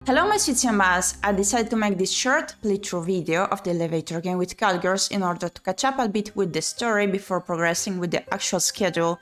Hello my sweets and bass, I decided to make this short playthrough video of the elevator game with Catgirls in order to catch up a bit with the story before progressing with the actual schedule.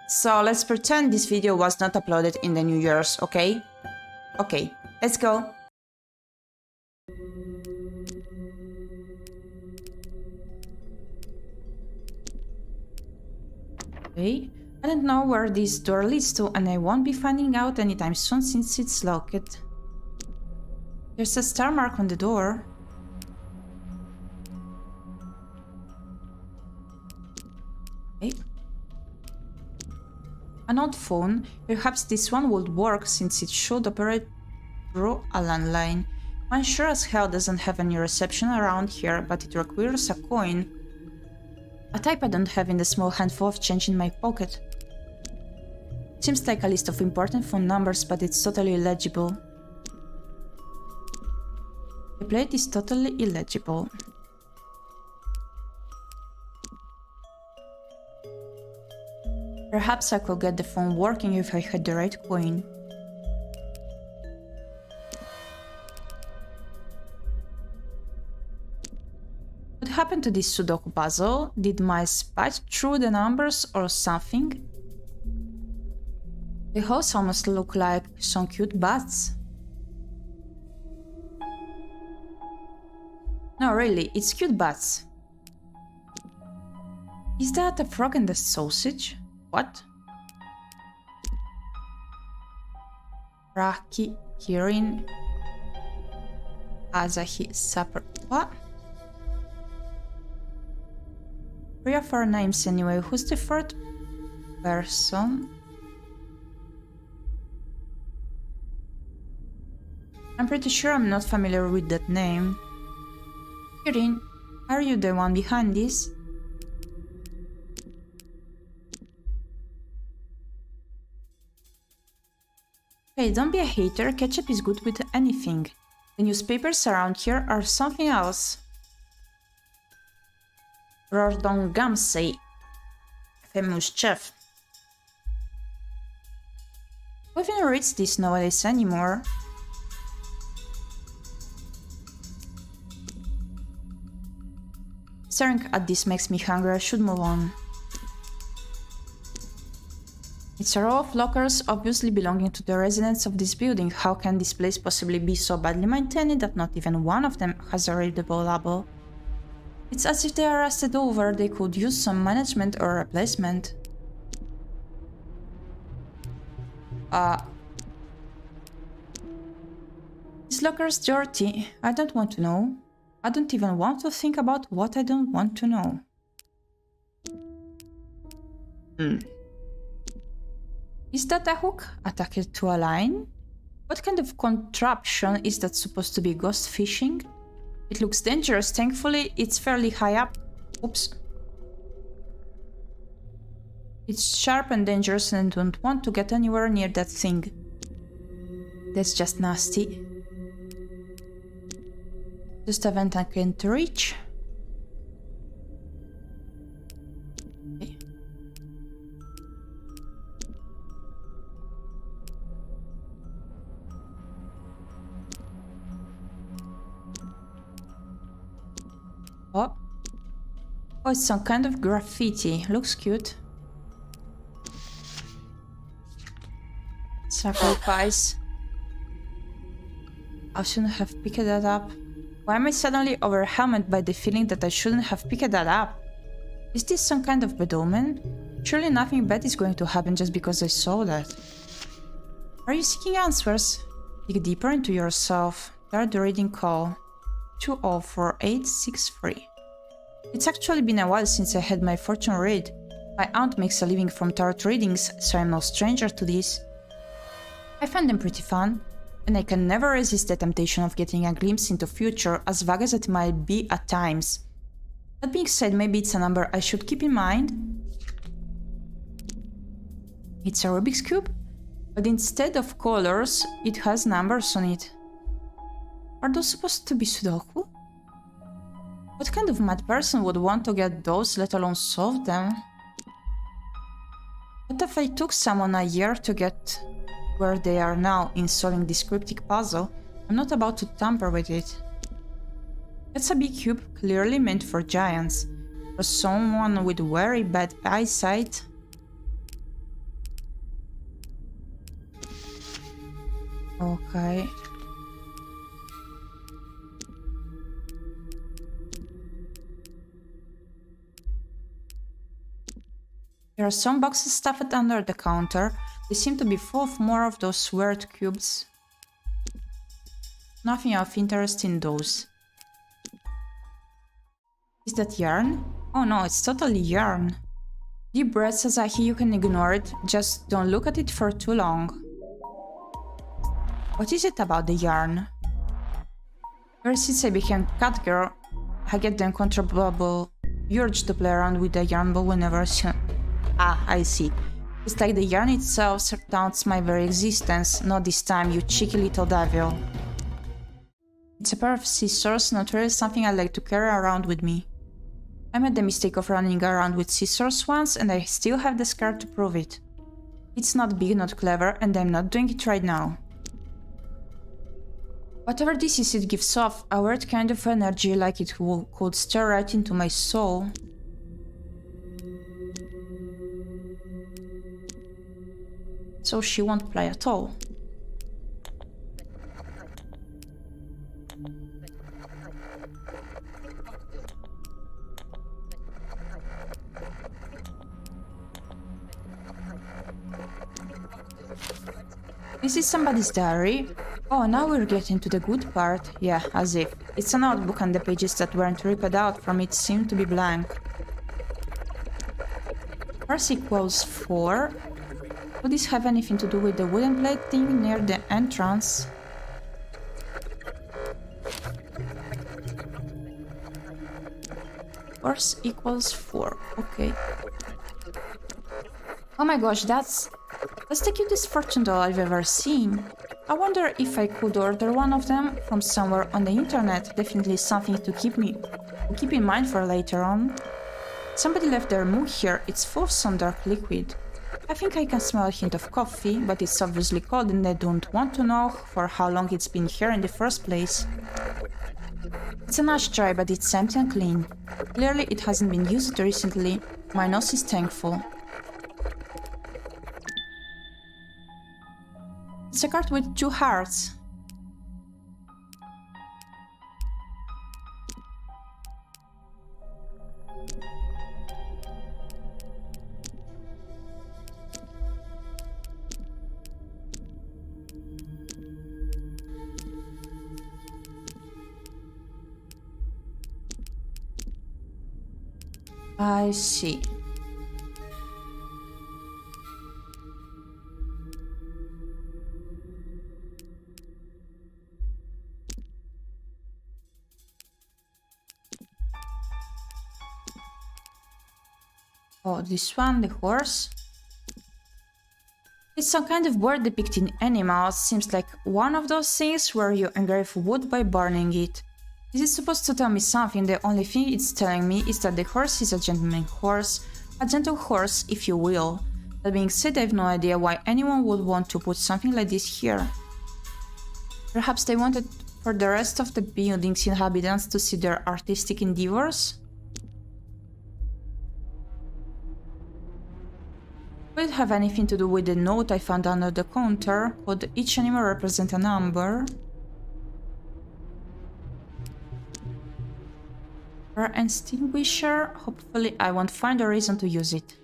So let's pretend this video was not uploaded in the New Year's, okay? Okay, let's go! Okay, I don't know where this door leads to and I won't be finding out anytime soon since it's locked. There's a star mark on the door. Okay. An old phone. Perhaps this one would work since it should operate through a landline. One sure as hell doesn't have any reception around here, but it requires a coin. A type I don't have in the small handful of change in my pocket. Seems like a list of important phone numbers, but it's totally illegible. The plate is totally illegible. Perhaps I could get the phone working if I had the right coin. What happened to this Sudoku puzzle? Did my spite through the numbers or something? The house almost look like some cute bats. No, really, it's cute bats. Is that a frog and a sausage? What? Raki, Kirin, Asahi, Supper. What? 3 of our names anyway. Who's the third person? I'm pretty sure I'm not familiar with that name. Kirin, are you the one behind this? Hey, don't be a hater, ketchup is good with anything. The newspapers around here are something else. Gordon Ramsay, famous chef. Who even reads this nowadays anymore? Staring at this makes me hungry, I should move on. It's a row of lockers obviously belonging to the residents of this building. How can this place possibly be so badly maintained that not even one of them has a readable label? It's as if they are rusted over, they could use some management or replacement. This locker's dirty. I don't want to know. I don't even want to think about what I don't want to know. Is that a hook attached to a line? What kind of contraption is that supposed to be ghost fishing? It looks dangerous, thankfully it's fairly high up. Oops. It's sharp and dangerous and I don't want to get anywhere near that thing. That's just nasty. Just a vent I can't reach. Okay. Oh. Oh, it's some kind of graffiti. Looks cute. Sacrifice. I shouldn't have picked that up. Why am I suddenly overwhelmed by the feeling that I shouldn't have picked that up? Is this some kind of bad omen? Surely nothing bad is going to happen just because I saw that. Are you seeking answers? Dig deeper into yourself. Start the reading call. 204863. It's actually been a while since I had my fortune read. My aunt makes a living from tarot readings, so I'm no stranger to this. I find them pretty fun. And I can never resist the temptation of getting a glimpse into future, as vague as it might be at times. That being said, maybe it's a number I should keep in mind. It's a Rubik's Cube, but instead of colors, it has numbers on it. Are those supposed to be Sudoku? What kind of mad person would want to get those, let alone solve them? What if I took someone a year to get where they are now in solving this cryptic puzzle? I'm not about to tamper with it. It's a big cube, clearly meant for giants. For someone with very bad eyesight. Okay. There are some boxes stuffed under the counter. They seem to be full of more of those weird cubes. Nothing of interest in those. Is that yarn? Oh no, it's totally yarn. Deep breath, Sasaki, you can ignore it. Just don't look at it for too long. What is it about the yarn? Ever since I became Catgirl, I get the uncontrollable urge to play around with the yarn ball whenever I see. It's like the yarn itself surrounds my very existence. Not this time, you cheeky little devil. It's a pair of scissors, not really something I like to carry around with me. I made the mistake of running around with scissors once, and I still have the scar to prove it. It's not big, not clever, and I'm not doing it right now. Whatever this is, it gives off a weird kind of energy, like it could stare right into my soul. So she won't play at all. This is somebody's diary. Oh, now we're getting to the good part. Yeah, as if. It's a notebook and the pages that weren't ripped out from it seem to be blank. Force equals 4. Would this have anything to do with the wooden plate thing near the entrance? Force equals 4. Okay. Oh my gosh, that's the cutest fortune doll I've ever seen. I wonder if I could order one of them from somewhere on the internet. Definitely something to keep in mind for later on. Somebody left their mug here. It's full of some dark liquid. I think I can smell a hint of coffee, but it's obviously cold and I don't want to know for how long it's been here in the first place. It's an ashtray, but it's empty and clean. Clearly it hasn't been used recently. My nose is thankful. It's a card with 2 hearts. I see. Oh, this one, the horse. It's some kind of board depicting animals. Seems like one of those things where you engrave wood by burning it. This is supposed to tell me something. The only thing it's telling me is that the horse is a gentleman horse. A gentle horse, if you will. That being said, I have no idea why anyone would want to put something like this here. Perhaps they wanted for the rest of the building's inhabitants to see their artistic endeavors? Will it have anything to do with the note I found under the counter? Could each animal represent a number? Fire extinguisher? Hopefully I won't find a reason to use it.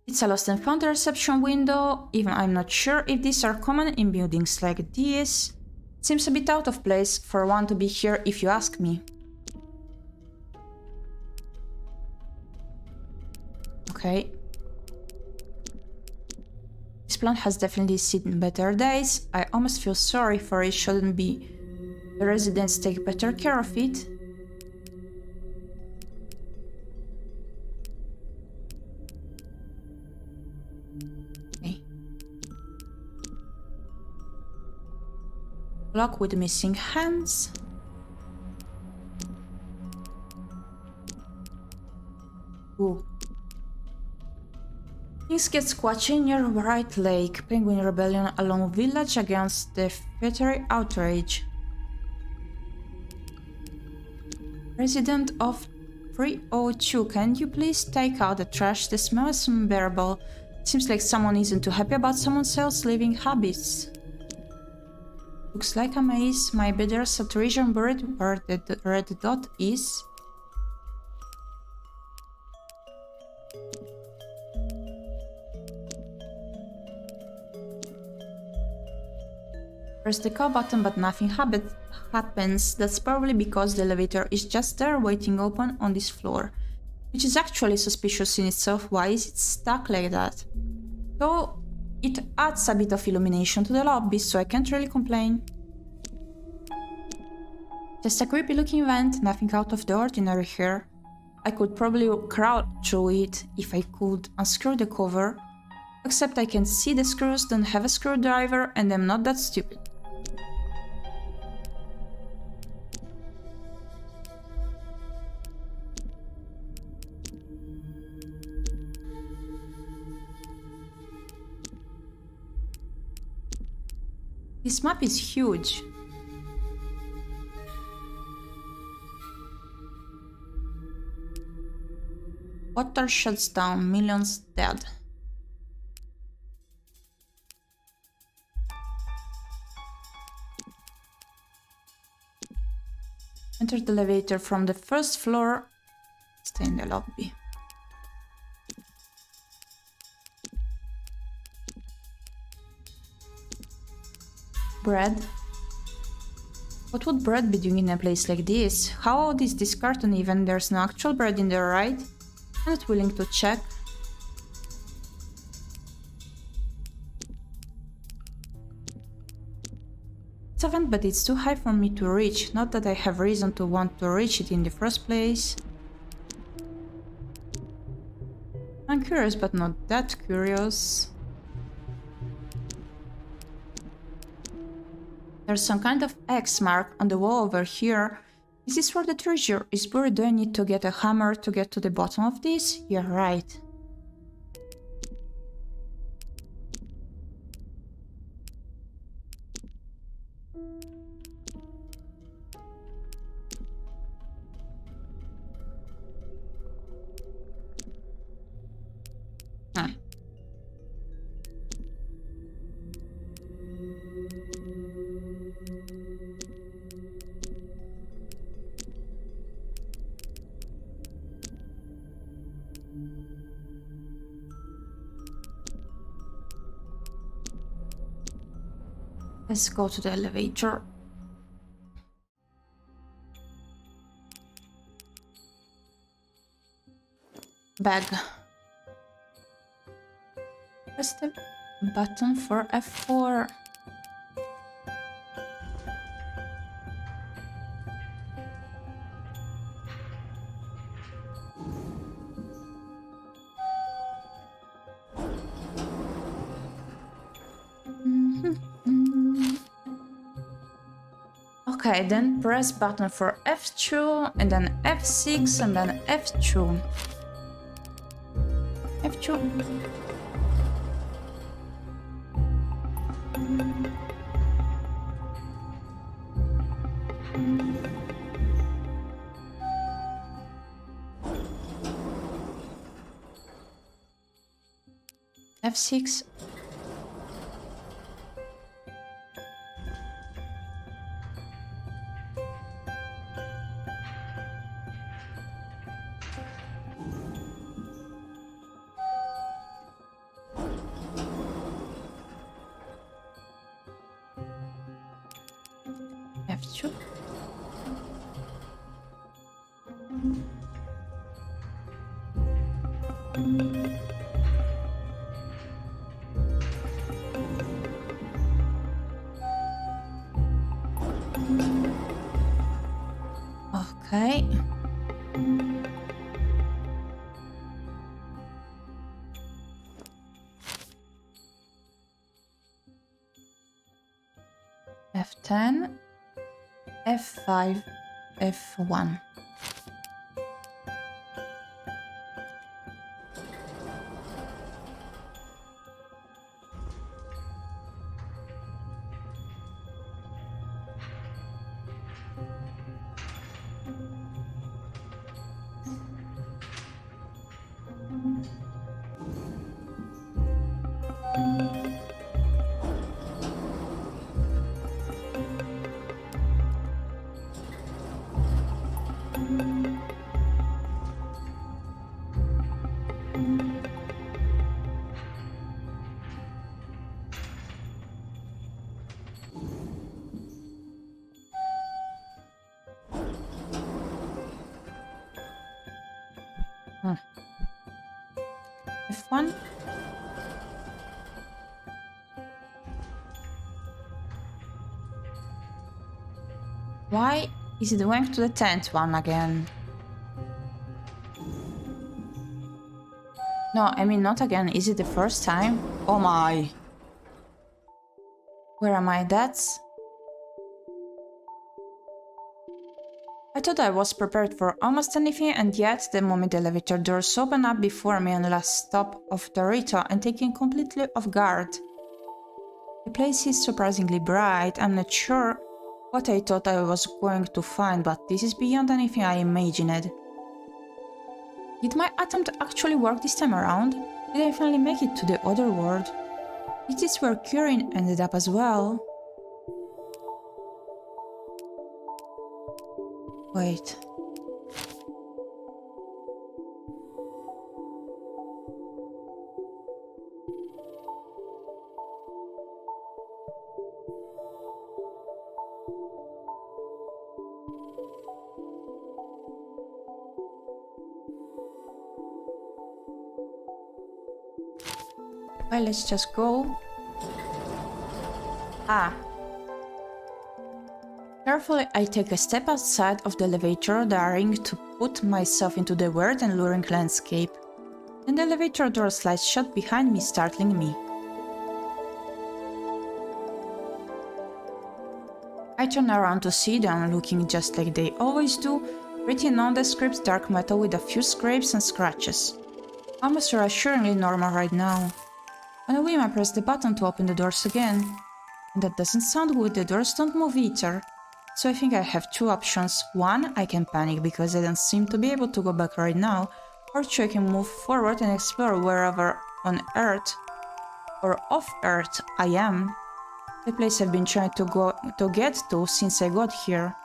It's a lost and found reception window. Even I'm not sure if these are common in buildings like this. Seems a bit out of place for one to be here if you ask me. Okay. This plant has definitely seen better days. I almost feel sorry for it. Shouldn't be the residents take better care of it. Okay. Block with missing hands. Ooh. Things get squatchy near Bright Lake. Penguin rebellion along village against the Fettery outrage. Resident of 302, can you please take out the trash? The smell is unbearable. Seems like someone isn't too happy about someone else's living habits. Looks like a maze. Maybe there's a treasure buried where the red dot is. Press the call button but nothing happens. That's probably because the elevator is just there waiting open on this floor. Which is actually suspicious in itself. Why is it stuck like that? Though it adds a bit of illumination to the lobby, so I can't really complain. Just a creepy looking vent, nothing out of the ordinary here. I could probably crawl through it if I could unscrew the cover. Except I can see the screws, don't have a screwdriver, and I'm not that stupid. This map is huge. Water shuts down, millions dead. Enter the elevator from the first floor. Stay in the lobby. Bread? What would bread be doing in a place like this? How old is this carton even? There's no actual bread in there, right? I'm not willing to check. It's a vent, but it's too high for me to reach. Not that I have reason to want to reach it in the first place. I'm curious, but not that curious. There's some kind of X mark on the wall over here. Is this where the treasure is buried? Do I need to get a hammer to get to the bottom of this? Yeah, right. Let's go to the elevator. Bag. Press the button for F4. Okay, then press button for F2 and then F6 and then F2. F2. F6. F2. Okay. F10, F5, F1. one? Why is it going to the 10th one again? No, I mean not again. Is it the first time? Oh my. Where am I? That's... I thought I was prepared for almost anything, and yet the moment the elevator doors open up before me on the last stop of the rito, I'm taken completely off guard. The place is surprisingly bright. I'm not sure what I thought I was going to find, but this is beyond anything I imagined. Did my attempt actually work this time around? Did I finally make it to the other world? Is this where Kirin ended up as well? Wait. Well, let's just go. Ah. Carefully, I take a step outside of the elevator, daring to put myself into the weird and luring landscape. Then the elevator door slides shut behind me, startling me. I turn around to see them, looking just like they always do, pretty nondescript dark metal with a few scrapes and scratches. Almost reassuringly normal right now. On a whim, I press the button to open the doors again. And that doesn't sound good, the doors don't move either. So I think I have two options. One, I can panic because I don't seem to be able to go back right now. Or two, I can move forward and explore wherever on Earth or off Earth I am. The place I've been trying to get to since I got here.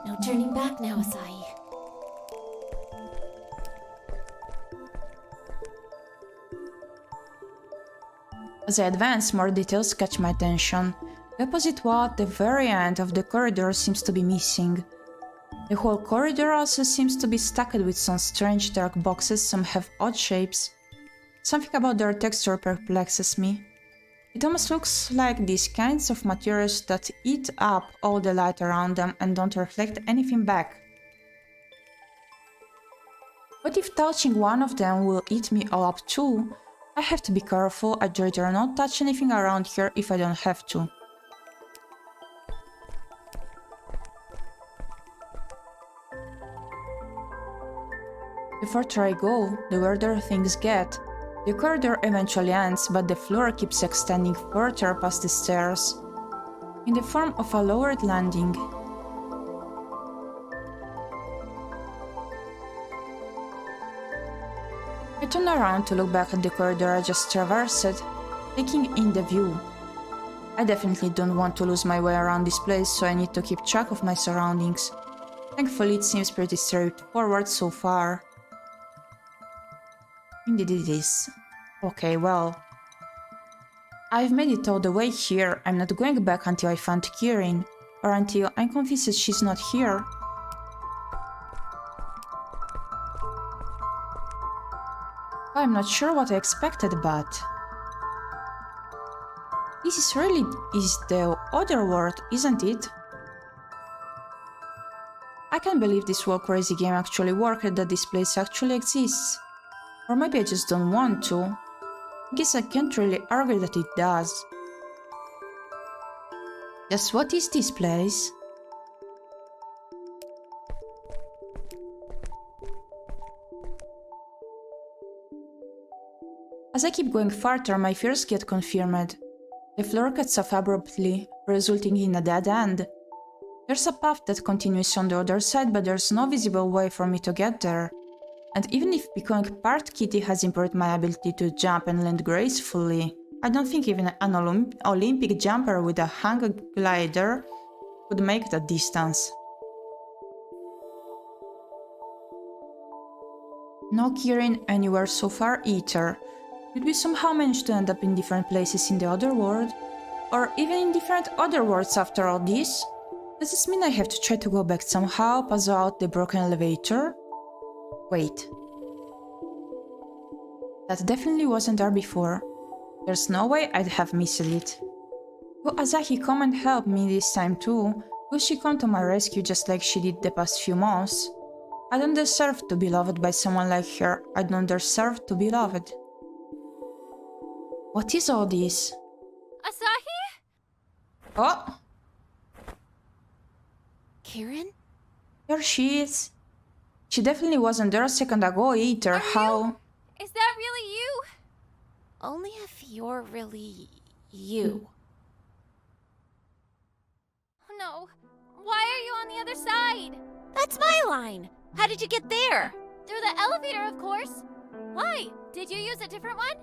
No turning back now, Asai. As I advance, more details catch my attention. The opposite wall at the very end of the corridor seems to be missing. The whole corridor also seems to be stacked with some strange dark boxes, some have odd shapes. Something about their texture perplexes me. It almost looks like these kinds of materials that eat up all the light around them and don't reflect anything back. But if touching one of them will eat me all up too, I have to be careful. I'd rather not touch anything around here if I don't have to. The further I go, the weirder things get. The corridor eventually ends, but the floor keeps extending further past the stairs, in the form of a lowered landing. I turn around to look back at the corridor I just traversed, taking in the view. I definitely don't want to lose my way around this place, so I need to keep track of my surroundings. Thankfully, it seems pretty straightforward so far. Indeed it is. Okay, well. I've made it all the way here. I'm not going back until I find Kirin, or until I'm convinced that she's not here. I'm not sure what I expected, but... This is the other world, isn't it? I can't believe this whole crazy game actually worked, that this place actually exists. Or maybe I just don't want to. I guess I can't really argue that it does. Just what is this place? As I keep going farther, my fears get confirmed. The floor cuts off abruptly, resulting in a dead end. There's a path that continues on the other side, but there's no visible way for me to get there. And even if becoming part kitty has improved my ability to jump and land gracefully, I don't think even an Olympic jumper with a hang glider could make that distance. No Kirin anywhere so far either. Did we somehow manage to end up in different places in the other world? Or even in different other worlds after all this? Does this mean I have to try to go back somehow, puzzle out the broken elevator? Wait. That definitely wasn't there before. There's no way I'd have missed it. Will Asahi come and help me this time too? Will she come to my rescue just like she did the past few months? I don't deserve to be loved by someone like her. I don't deserve to be loved. What is all this? Asahi? Oh! Kirin? There she is. She definitely wasn't there a second ago either. How? Is that really you? Only if you're really you. No. Why are you on the other side? That's my line. How did you get there? Through the elevator, of course. Why? Did you use a different one?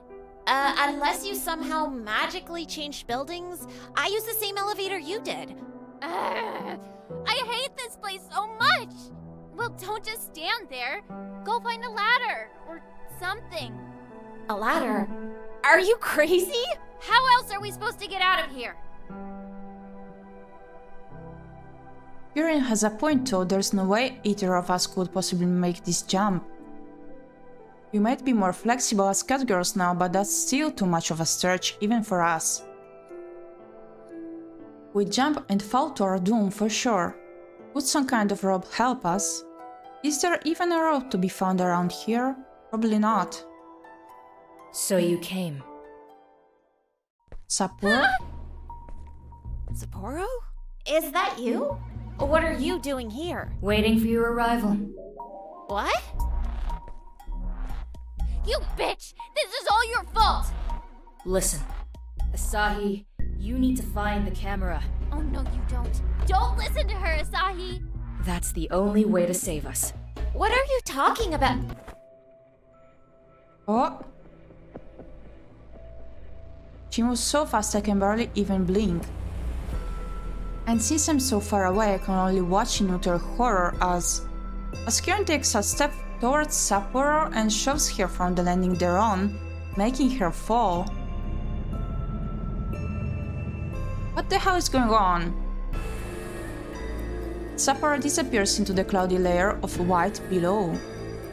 Unless you somehow magically changed buildings, I used the same elevator you did. I hate this place so much! Well, don't just stand there. Go find a ladder, or something. A ladder? Are you crazy? How else are we supposed to get out of here? Kirin has a point though, there's no way either of us could possibly make this jump. We might be more flexible as Catgirls now, but that's still too much of a stretch, even for us. We jump and fall to our doom for sure. Would some kind of rope help us? Is there even a rope to be found around here? Probably not. So you came. Sapporo? Sapporo? Is that you? What are you doing here? Waiting for your arrival. What? You bitch! This is all your fault! Listen, Asahi, you need to find the camera. Oh no, you don't. Don't listen to her, Asahi! That's the only way to save us. What are you talking about? Oh! She moves so fast I can barely even blink. And since I'm so far away, I can only watch in utter horror as Kirin takes a step towards Sapporo and shoves her from the landing they're on, making her fall. What the hell is going on? Sapporo disappears into the cloudy layer of white below.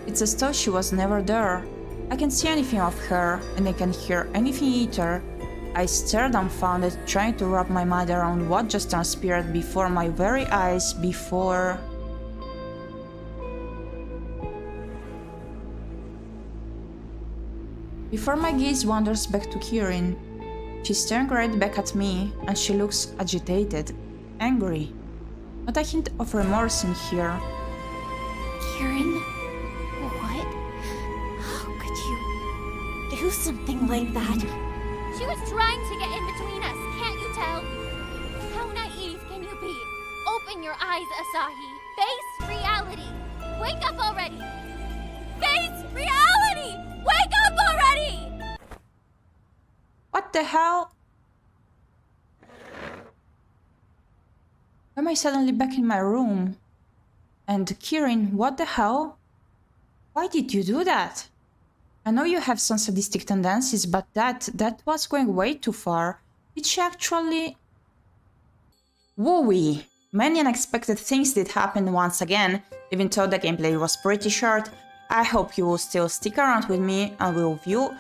It's as though she was never there. I can't see anything of her, and I can't hear anything either. I stare dumbfounded, trying to wrap my mind around what just transpired before my very eyes before... Before my gaze wanders back to Kirin. She's staring right back at me, and she looks agitated, angry. Not a hint of remorse in here. Kirin? What? How could you do something like that? She was trying to get in between us, can't you tell? How naive can you be? Open your eyes, Asahi. Face reality. Wake up already. Face reality! Wake up already! What the hell? Why am I suddenly back in my room? And Kirin, what the hell? Why did you do that? I know you have some sadistic tendencies, but that was going way too far. Did she actually... Wooey! Many unexpected things did happen once again, even though the gameplay was pretty short. I hope you will still stick around with me and we'll view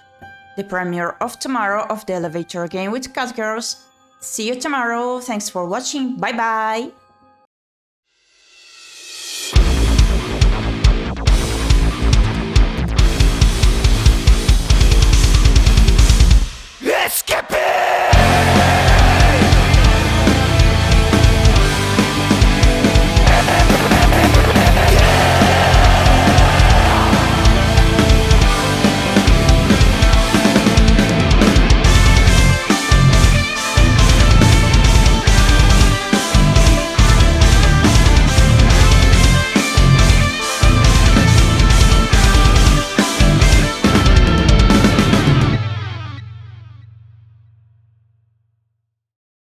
the premiere of tomorrow of the elevator game with Catgirls. See you tomorrow, thanks for watching, bye bye!